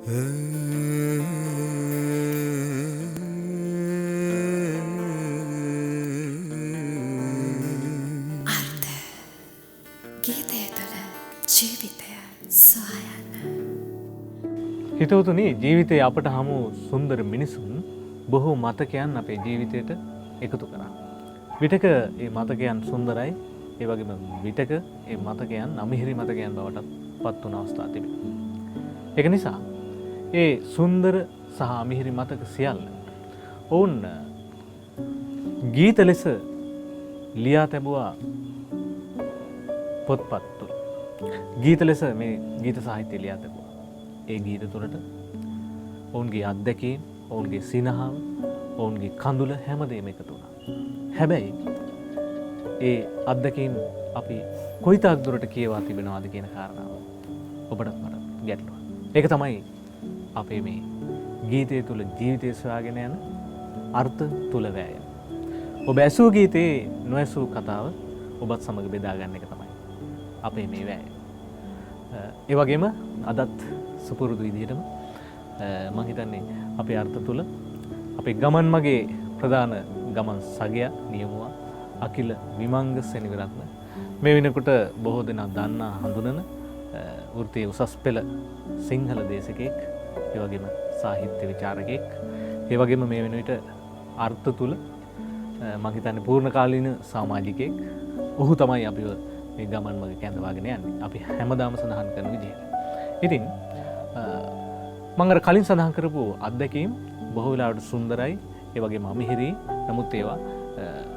අර්ථ ගීතය තුළ ජීවිතය සොයායන්න. හිතවතුනි, ජීවිතයේ අපට හමු සුන්දර මිනිසුන් බොහෝ මතකයන් අපේ ජීවිතයට එකතු කරා. විටක ඒ මතකයන් සුන්දරයි, ඒ වගේම විටක ඒ මතකයන් අමිහිරි මතකයන් බවට පත් වුණ අවස්ථා තිබෙනවා. ඒක නිසා ඒ සුන්දර සහ අමිහිරි මතක සියල්ල ඔවුන් ගීත ලෙස ලියා තැබුවා පොත්පත් තුළ. ගීත ලෙස මේ ගීත සාහිත්‍ය ලියා තැබුවා. ඒ ගීත තුළට ඔවුන්ගේ අත්දැකීම්, ඔවුන්ගේ සිනහව, ඔවුන්ගේ කඳුල හැමදේම එකතු වුණා. හැබැයි ඒ අත්දැකීම් අපි කොයිතාක් දුරට කියවා තිබෙනවාද කියන කාරණාව ඔබටත් මට ගැටලුවක්. ඒක තමයි අපේ මේ ගීතය තුළ ජීවිතය සොයාගෙන යන අර්ථ තුළ වෑයම. ඔබ ඇසූ ගීතයේ නොඇසූ කතාව ඔබත් සමග බෙදා ගන්න එක තමයි අපේ මේ වෑයම. ඒ වගේම අදත් සුපුරුදු විදිහටම මම හිතන්නේ අපේ අර්ථ තුළ අපේ ගමන් මගේ ප්‍රධාන ගමන් සගයා නියමුවා අකිල විමංග සෙනවිරත්න මේ වෙනකොට බොහෝ දෙනා දන්නා හඳුනන වෘත්තීය උසස් පෙළ සිංහල දේශකයෙක්, ඒ වගේම සාහිත්‍ය විචාරකයෙක්, ඒ වගේම මේ වෙන විට අර්ථ තුළ මම හිතන්නේ පූර්ණ කාලීන සමාජිකයෙක්. ඔහු තමයි අපිව මේ ගමන් මග කැඳවාගෙන යන්නේ. අපි හැමදාම සඳහන් කරන විදිහට. ඉතින් මම අර කලින් සඳහන් කරපු අත්දැකීම් බොහෝ වෙලාවට සුන්දරයි, ඒ වගේම අමිහිරි. නමුත් ඒවා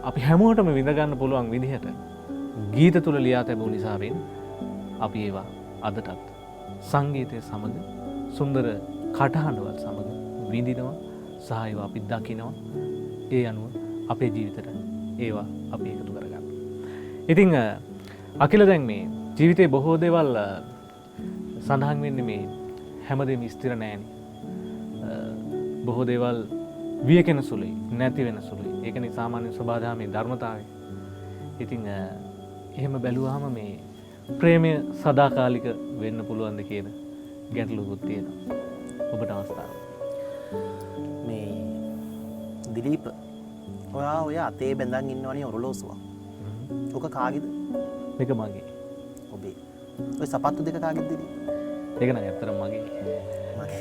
අපි හැමෝටම විඳ ගන්න පුළුවන් විදිහට ගීත තුල ලියා තැබූ නිසාවෙන් අපි ඒවා අදටත් සංගීතය සමග සුන්දර කටහඬවල් සමග විඳිනවා සහ ඒවා අපි දකිනවා. ඒ අනුව අපේ ජීවිතයට ඒවා අපි එකතු කරගන්නවා. ඉතින් අකිල දැන් මේ ජීවිතේ බොහෝ දේවල් සඳහන් වෙන්නේ මේ හැමදේම ස්ථිර නෑනේ. බොහෝ දේවල් වියකෙන සුළුයි, නැති වෙන සුළුයි. ඒකනේ සාමාන්‍ය සබාධාමේ ධර්මතාවය. ඉතින් එහෙම බැලුවාම මේ ප්‍රේමය සදාකාලික වෙන්න පුළුවන්ද කියන ගැටලුවකුත් තියෙනවා. ඔබට අවස්ථාව. මේ දිලීප්, ඔය අතේ බැඳන් ඉන්නවනේ ඔරලෝසුවක්. ඔක කාගේද? මේක මගේ. ඔබේ. ඔය සපත්තු දෙක කාගේද දිලීප්? ඒක නම් ඇත්තටම මගේ. මගේ.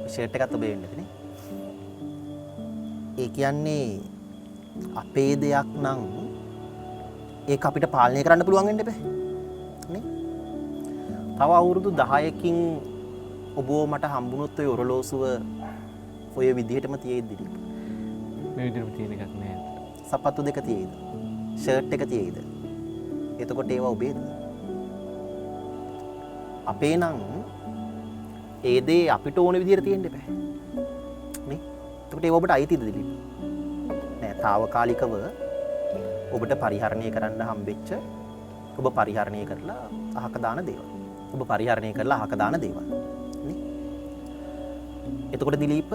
ෂර්ට් එකත් ඔබේ වෙන්නේ නේ. ඒ කියන්නේ අපේ දෙයක් නම් ඒක අපිට පාලනය කරන්න පුළුවන් වෙන්න බෑ නේ. තව අවුරුදු 10කින් ඔබව මට හම්බුනොත් ඔය ඔරලෝසුව ඔය විදිහටම තියෙයිද දිලීප්? මේ විදිහටම තියෙන එකක් නෑ. සපත්තු දෙක තියෙයිද? ෂර්ට් එක තියෙයිද? එතකොට ඒවා ඔබේද? අපේ නම් ඒ දේ අපිට ඕන විදිහට තියෙන්න බෑ නේ. එතකොට ඒව ඔබට අයිතිද දිලීප්? නෑ, తాවකාලිකව ඔබට පරිහරණය කරන්න හම්බෙච්ච, ඔබ පරිහරණය කරලා අහක දාන දේවල්. ඔබ පරිහරණය කරලා අහක දාන දේවල් නේ. එතකොට දිලීප,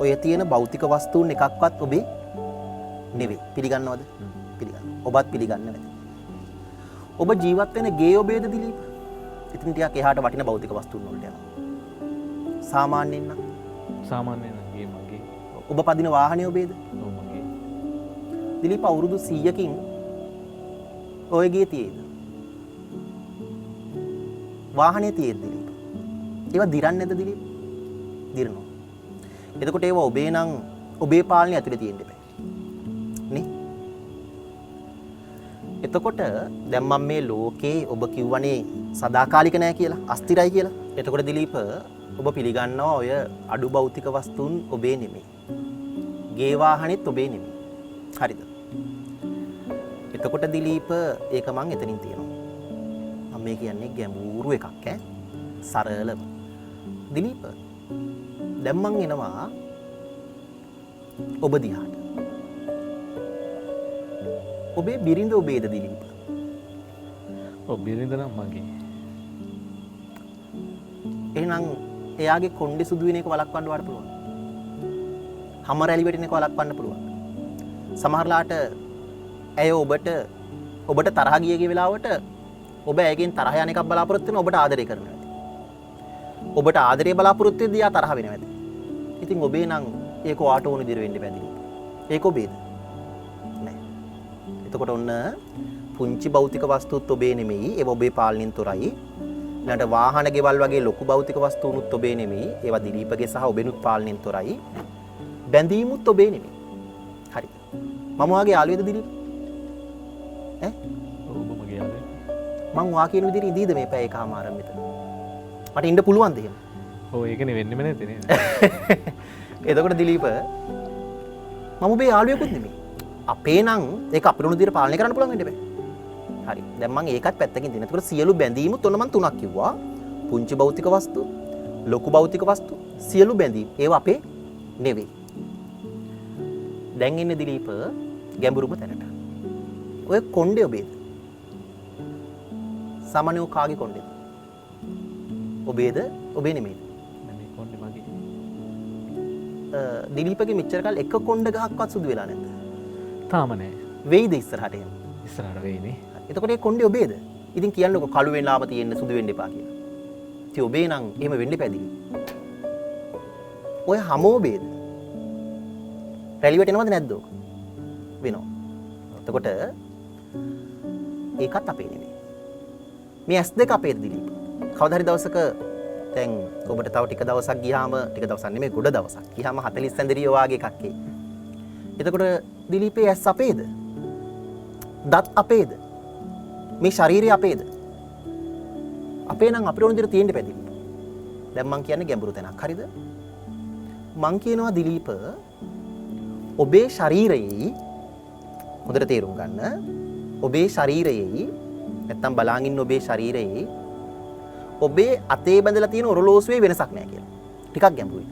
ඔය තියෙන භෞතික වස්තුන් එකක්වත් ඔබේ නෙවෙයි. පිළිගන්නවද? පිළිගන්නවා. ඔබත් පිළිගන්නේ නැති. ඔබ ජීවත් වෙන ගේ ඔබේද දිලීප? ඉතින් ටිකක් එහාට වටින භෞතික වස්තුන් වලට යනවා. සාමාන්‍යයෙන් නම් ගේ මගේ. ඔබ පදින වාහනේ ඔබේද? ඔව් මගේ. දිලීප, අවුරුදු 100කින් ඔය ගේ තියෙයිද? වාහනේ තියෙයිද දිලීප? ඒවා දිරන්නේ නැද්ද දිලීප? දිරනවා. එතකොට ඒවා ඔබේ නම් ඔබේ පාලනය ඇතුලේ තියෙන්න බෑ නේ. එතකොට දැන් මම මේ ලෝකේ ඔබ කිව්වනේ සදාකාලික නෑ කියලා, අස්තිරයි කියලා. එතකොට දිලීප, ඔබ පිළිගන්නවා ඔය අඩු භෞතික වස්තුන් ඔබේ නෙමෙයි. ගේ වාහනේත් ඔබේ නෙමෙයි. හරිද? එතකොට දිලීප, ඒක මං එතනින් තියෙනවා. මම මේ කියන්නේ ගැඹුරු එකක් ඈ. සරලව. දිලීප, දැන් මං එනවා ඔබ දිහාට. ඔබේ බිරිඳ ඔබේද දිලීප? ඔව්, බිරිඳ නම් මගේ. එහෙනම් එයාගේ කොණ්ඩේ සුදු වෙන එක වළක්වන්න වාට පුළුවන්. හැම රැලි වැටෙන එක වළක්වන්න පුළුවන්. සමහරලාට ඇය ඔබට තරහ ගියගේ වෙලාවට ඔබ ඇයගෙන් තරහ යන එකක් බලාපොරොත්තු වෙන, ඔබට ආදරය කරනවා. ඔබට ආදරේ බලාපොරොත්තු වෙද්දී යා තරහ වෙනවා ඇති. ඉතින් ඔබේ නම් ඒක ඔයාට ඕන විදිහට වෙන්න බැදිලි. ඒක ඔබේද? නෑ. එතකොට ඔන්න පුංචි භෞතික වස්තුත් ඔබේ නෙමෙයි. ඒව ඔබේ පාලනයෙන් තොරයි. ඊළඟට වාහන ගෙවල් වගේ ලොකු භෞතික වස්තුනුත් ඔබේ නෙමෙයි. ඒවා දිලීපගේ සහ ඔබෙනුත් පාලනයෙන් තොරයි. බැඳීමුත් ඔබේ නෙමෙයි. හරි. මම වාගේ යාළුවේද දිලීප? ඈ? ඔබ මගේ යාළුවෙක්. මං වා කියන විදිහට ඉඳීද මේ පැය එකමාරක් මෙතන? මට ඉන්න පුළුවන්ද එහෙම? ඔව් ඒකනේ වෙන්නෙම නැති නේද? එතකොට දිලීප මම ඔබේ යාළුවෙකුත් නෙමෙයි. අපේ නම් ඒක අපිට උණු විදිහට පාලනය කරන්න පුළුවන් වෙන්න බෑ. හරි. දැන් මම ඒකත් පැත්තකින් දින. එතකොට සියලු බැඳීමුත් ඔන්න මම තුනක් කිව්වා. පුංචි භෞතික වස්තු, ලොකු භෞතික වස්තු, සියලු බැඳීම්. ඒවා අපේ නෙවෙයි. දැන් ඉන්නේ දිලීප ගැඹුරුම තැනට. ඔය කොණ්ඩේ ඔබේද? සාමාන්‍යව කාගේ කොණ්ඩේද? ඔබේද? ඔබේ නෙමෙයි. මේ කොණ්ඩේ මගේ. දිලීපගේ මෙච්චර කාල එක කොණ්ඩ ගහක්වත් සුදු වෙලා නැද්ද? තාම නෑ. වෙයිද ඉස්සරහට එහෙම? ඉස්සරහට වෙයිනේ. එතකොට ඒ කොණ්ඩේ ඔබේද? ඉතින් කියන්නකො කළු වෙලාම තියෙන්න සුදු වෙන්න එපා කියලා. ඉතින් ඔබේ නම් එහෙම වෙන්න පැදිලි. ඔය හැම ඔබේද? රැලි වැටෙනවද නැද්ද ඔක? වෙනවා. එතකොට ඒකත් අපේ නෙමෙයි. මේ S2 අපේද දිලීප? කවදා හරි දවසක දැන් ඔබට තව ටික දවසක් ගියාම ටික දවසක් නෙමෙයි ගොඩ දවසක්. ගියාම 40 සැඳරිය වාගේ එකක් එයි. එතකොට දිලීපේ S අපේද? දත් අපේද? මේ ශරීරය අපේද? අපේ නම් අපිට ඕන විදිහට තියෙන්න පැදිලි. දැන් මං කියන්නේ ගැඹුරු තැනක්. හරිද? මං කියනවා දිලීප ඔබේ ශරීරයේ හොඳට තේරුම් ගන්න. ඔබේ ශරීරයේ නැත්තම් බලාගෙන ඉන්න ඔබේ ශරීරයේ ඔබේ අතේ බැඳලා තියෙන ඔරලෝසුවේ වෙනසක් නැහැ කියලා. ටිකක් ගැඹුරුයි.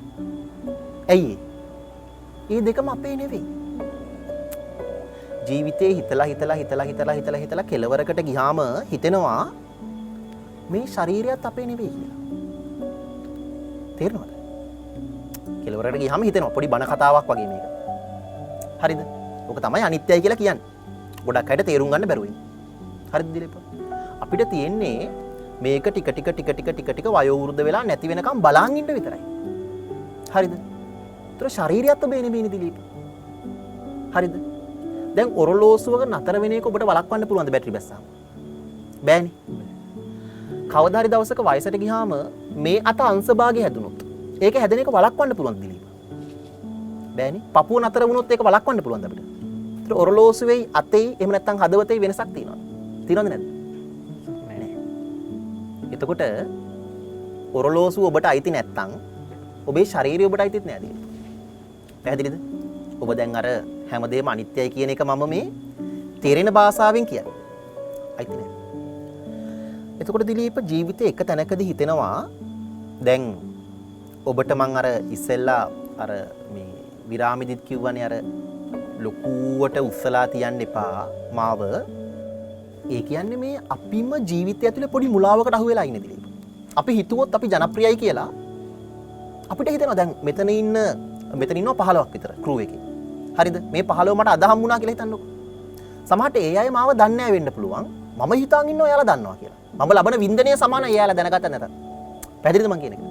ඇයි ඒ? මේ දෙකම අපේ නෙවෙයි. ජීවිතේ හිතලා කෙලවරකට ගියාම හිතෙනවා මේ ශරීරයත් අපේ නෙවෙයි කියලා. තේරෙනවද? කෙලවරකට ගියාම හිතෙනවා පොඩි බණ කතාවක් වගේ මේක. හරිද? ඔක තමයි අනිත්‍යයි කියලා කියන්නේ. ගොඩක් අයට තේරුම් ගන්න බැරුව ඉන්නේ. හරිද දිලීප? අපිට තියෙන්නේ මේක ටික වයෝ වෘද්ධ වෙලා නැති වෙනකම් බලාන් ඉන්න විතරයි. හරිද? ඒතර ශරීරයත් ඔබේ නෙමෙයිනේ දිලීප. හරිද? දැන් ඔරලෝසුවක නතර වෙන එක ඔබට වළක්වන්න පුළුවන්ද බැටරි බැස්සාම? බෑනේ. කවදා හරි දවසක වයසට ගියාම මේ අත අංශභාගය හැදුනොත් ඒක හැදෙන එක වළක්වන්න පුළුවන්ද දිලීප? බෑනේ. පපුව නතර වුණොත් ඒක වළක්වන්න පුළුවන්ද අපිට? ඒතර ඔරලෝසුවේ අතේ එහෙම නැත්නම් හදවතේ වෙනසක් තියෙනවද? තියෙනවද නැද්ද? නෑ. එතකොට ඔරලෝසුව ඔබට අයිති නැත්නම් ඔබේ ශරීරය ඔබට අයිතිත් නෑ දිලීප. පැහැදිලිද? ඔබ දැන් අර හැමදේම අනිත්‍යයි කියන එක මම මේ තේරෙන භාෂාවෙන් කියන්නේ. අයිති නෑ. එතකොට දිලීප ජීවිතේ එක තැනකදී හිතෙනවා දැන් ඔබට මං අර ඉස්සෙල්ලා අර මේ විරාමෙදිත් කිව්වනේ අර ලොකුවට උස්සලා තියන්න එපා මාව. ඒ කියන්නේ මේ අපිම ජීවිතය ඇතුලේ පොඩි මුලාවකට අහු වෙලා ඉන්නේ දිලීප. අපි හිතුවොත් අපි ජනප්‍රියයි කියලා අපිට හිතෙනවා දැන් මෙතන ඉන්නවා 15ක් විතර ක්‍රූ එකේ. හරිද? මේ 15 මට අදහම් වුණා කියලා හිතන්නකෝ. සමහරට ඒ අය මාව දන්නේ නැහැ වෙන්න පුළුවන්. මම හිතාන් ඉන්නවා එයාලා දන්නවා කියලා. මම ලබන වින්දනය සමානයි එයාලා දැනගත්ත නැත. පැහැදිලිද මං කියන එක?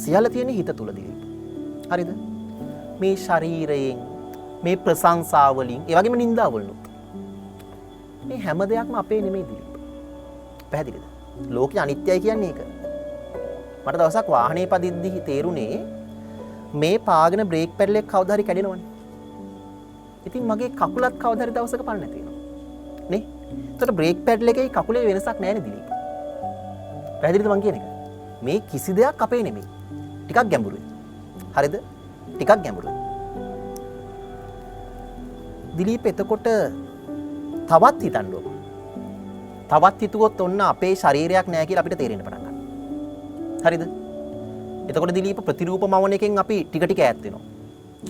සියල්ල තියෙන හිත තුල දිලීප. හරිද? මේ ශරීරයෙන් මේ ප්‍රශංසා වලින් ඒ වගේම නින්දා වලින් මේ හැම දෙයක්ම අපේ නෙමෙයි දිලීප. පැහැදිලිද? ලෝකේ අනිත්‍යයි කියන්නේ ඒක. මට දවසක් වාහනේ පදිද්දි තේරුනේ මේ පාගෙන බ්‍රේක් පැඩල් එක කවදා හරි කැඩෙනවනේ. ඉතින් මගේ කකුලත් කවදා හරි දවසක පණ නැති වෙනවා. නේ? ඒතකොට බ්‍රේක් පැඩල් එකේ කකුලේ වෙනසක් නැහැ නේ දිලීප. පැහැදිලිද මං කියන එක? මේ කිසි දෙයක් අපේ නෙමෙයි. ටිකක් ගැඹුරුයි. හරිද? ටිකක් ගැඹුරුයි. දිලීප එතකොට තවත් හිතන්න ඕන. තවත් හිතුවොත් ඔන්න අපේ ශරීරයක් නැහැ කියලා අපිට තේරෙන්න පටන් ගන්නවා. හරිද? එතකොට දිලීප ප්‍රතිරූපමවන එකෙන් අපි ටික ටික ඈත් වෙනවා.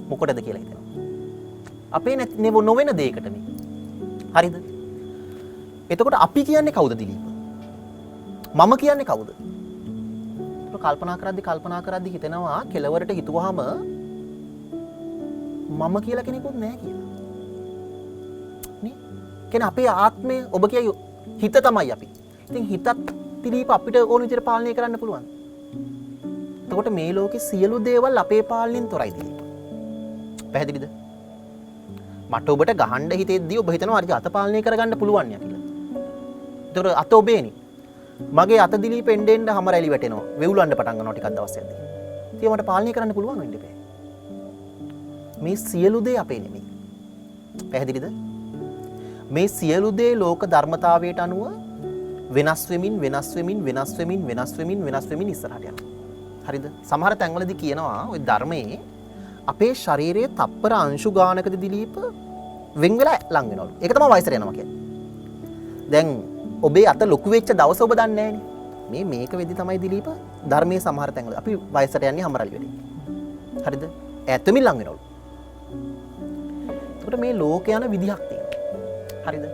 මොකටද කියලා හිතනවා. අපේ නොවන දෙයකට මේ. හරිද? එතකොට අපි කියන්නේ කවුද දිලීප? මම කියන්නේ කවුද? කල්පනා කරද්දි හිතෙනවා කෙලවරට හිතුවාම මම කියලා කෙනෙකුත් නැහැ කියලා. නේ? කියන්නේ අපේ ආත්මය ඔබ කියයි හිත තමයි අපි. ඉතින් හිතත් දිලීප අපිට ඕන විදිහට පාලනය කරන්න පුළුවන්. එතකොට මේ ලෝකේ සියලු දේවල් අපේ පාලනයෙන් තොරයි දිලීප. පැහැදිලිද? මට ඔබට ගහන්න හිතෙද්දී ඔබ හිතනවා අර අත පාලනය කරගන්න පුළුවන් යා කියලා. ඒතර අත ඔබේනේ. මගේ අත දිලීප එන්න එන්න හැම රැලි වැටෙනවා. වෙවුලන්න පටන් ගන්නවා ටිකක් දවස් යද්දී. ඉතින් මට පාලනය කරන්න පුළුවන් වෙන්න බෑ. මේ සියලු දේ අපේ නෙමෙයි. පැහැදිලිද? මේ සියලු දේ ලෝක ධර්මතාවයට අනුව වෙනස් වෙමින් වෙනස් වෙමින් වෙනස් වෙමින් වෙනස් වෙමින් වෙනස් වෙමින් ඉස්සරහට යනවා. හරිද? සමහර තැන්වලදී කියනවා ওই ධර්මයේ අපේ ශරීරයේ තප්පර අංශු ගානකදී දිලීප වෙන් වෙලා ලං වෙනවලු. ඒක තමයි වයසට යනවා කියන්නේ. දැන් ඔබේ අත ලොකු වෙච්ච දවස ඔබ දන්නේ නැහනේ. මේක වෙද්දි තමයි දිලීප ධර්මයේ සමහර තැන්වල අපි වයසට යන්නේ හැමරලි වෙලේ. හරිද? ඈතමින් ලං වෙනවලු. ඒකට මේ ලෝක යන විදිහක් තියෙනවා. හරිද?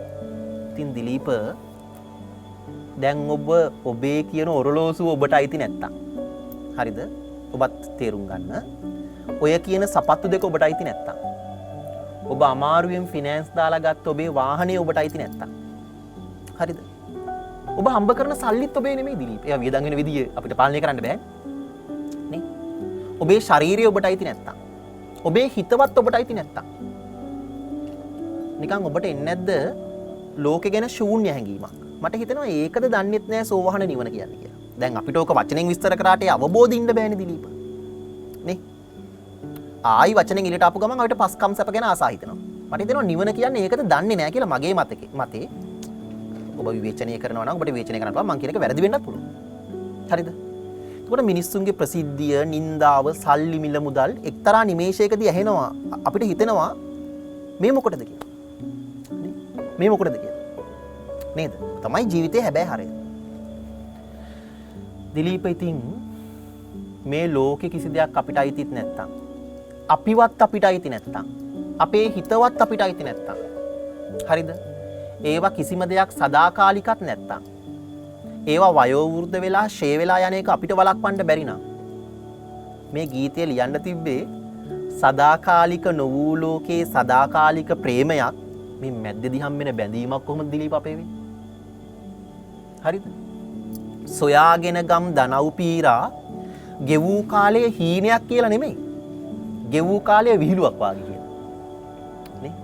ඉතින් දිලීප දැන් ඔබේ කියන ඔරලෝසුව ඔබට අයිති නැත්තම්. හරිද? ඔබත් තේරුම් ගන්න. ඔය කියන සපත්තු දෙක ඔබට අයිති නැත්තම්. ඔබ අමාරුවෙන් ෆිනෑන්ස් දාලා ගත්ත ඔබේ වාහනේ ඔබට අයිති නැත්තම්. හරිද? ඔබ හම්බ කරන සල්ලිත් ඔබේ නෙමෙයි දිලීප. ඒවා වියදම් වෙන විදිය අපිට පාලනය කරන්න බෑ. නේ? ඔබේ ශරීරය ඔබට අයිති නැත්තම්. ඔබේ හිතවත් ඔබට අයිති නැත්තම්. නිකන් ඔබට එන්නේ නැද්ද ලෝකෙ ගැන ශූන්‍ය හැඟීමක්? මට හිතෙනවා ඒකද දන්නෙත් නෑ සෝවහන නිවන කියන්නේ කියලා. දැන් අපිට ඕක වචනෙන් විස්තර කරාට ඒ අවබෝධින්න බෑනේ දිලීප. නේ? ආයි වචනෙන් ඉලට ආපු ගමන් අපිට පස්කම් සැප ගැන ආසා හිතෙනවා. මට හිතෙනවා නිවන කියන්නේ ඒකද දන්නේ නෑ කියලා මගේ මතේ. ඔබ විවේචනය කරනවා නම් ඔබට විවේචනය කරන්න පුළුවන්. මං කියන එක වැරදි වෙන්නත් පුළුවන්. හරිද? එතකොට මිනිස්සුන්ගේ ප්‍රසිද්ධිය, නින්දාව, සල්ලි මිල මුදල් එක්තරා නිමේෂයකදී ඇහෙනවා අපිට හිතෙනවා මේ මොකටද කියලා. මේ මොකටද කියලා. නේද? තමයි ජීවිතේ හැබැයි හරය. දිලීප ඉතින් මේ ලෝකේ කිසි දෙයක් අපිට අයිතිත් නැත්තම්, අපිවත් අපිට අයිති නැත්තම්, අපේ හිතවත් අපිට අයිති නැත්තම්. හරිද? ඒවා කිසිම දෙයක් සදාකාලිකත් නැත්තම්. ඒවා වයෝ වෘද්ධ වෙලා ෂේ වෙලා යන එක අපිට වළක්වන්න බැරි නම් මේ ගීතය ලියන්න තිබ්බේ සදාකාලික නොවූ ලෝකේ සදාකාලික ප්‍රේමයක් මේ මැද්දේදී හම්බෙන බැඳීමක් කොහොමද දිලීප අපේ වෙන්නේ? හරිද? සොයාගෙන ගම් දනව් පීරා ගෙවූ කාලයේ හීනයක් කියලා නෙමෙයි. ගෙවූ කාලයේ විහිළුවක් වාගේ කියලා. නේ?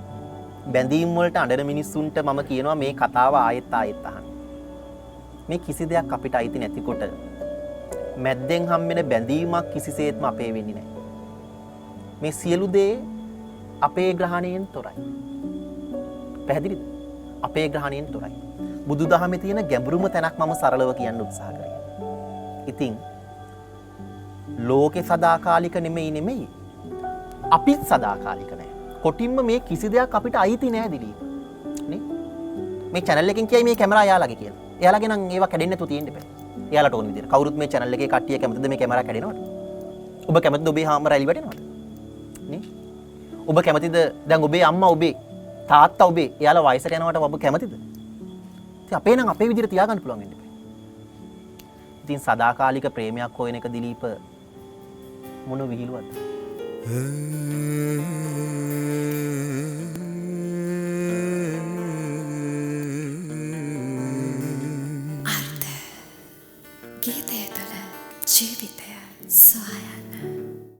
බැඳීම් වලට අඬන මිනිස්සුන්ට මම කියනවා මේ කතාව ආයෙත් අහන්න. මේ කිසි දෙයක් අපිට අයිති නැතිකොට මැද්දෙන් හම්බෙන බැඳීමක් කිසිසේත්ම අපේ වෙන්නේ නැහැ. මේ සියලු දේ අපේ ග්‍රහණයෙන් තොරයි. පැහැදිලිද? අපේ ග්‍රහණයෙන් තොරයි. බුදුදහමේ තියෙන ගැඹුරුම තැනක් මම සරලව කියන්න උත්සාහ කරේ. ඉතින් ලෝකේ සදාකාලික නෙමෙයි. අපිත් සදාකාලික නෑ. කොටින්ම මේ කිසි දෙයක් අපිට අයිති නෑ දිලීප. නේ? මේ channel එකෙන් කියයි මේ කැමරා යාළගේ කියලා. එයාලගේ නම් ඒවා කැඩෙන්නේ නැතුව තියෙන්න බෑ. එයාලට ඕන විදියට. කවුරුත් මේ channel එකේ කට්ටිය කැමතිද මේ කැමරා කැඩෙනවට? ඔබ කැමතිද ඔබේ හාම රැලි වැටෙනවට? නේ? ඔබ කැමතිද දැන් ඔබේ අම්මා ඔබේ තාත්තා ඔබේ එයාලා වයසට යනවට ඔබ කැමතිද? ඉතින් අපේ නම් අපේ විදියට තියාගන්න පුළුවන් වෙන්න බෑ. ඉතින් සදාකාලික ප්‍රේමයක් හොයන එක දිලීප මොන විහිළුවක්ද?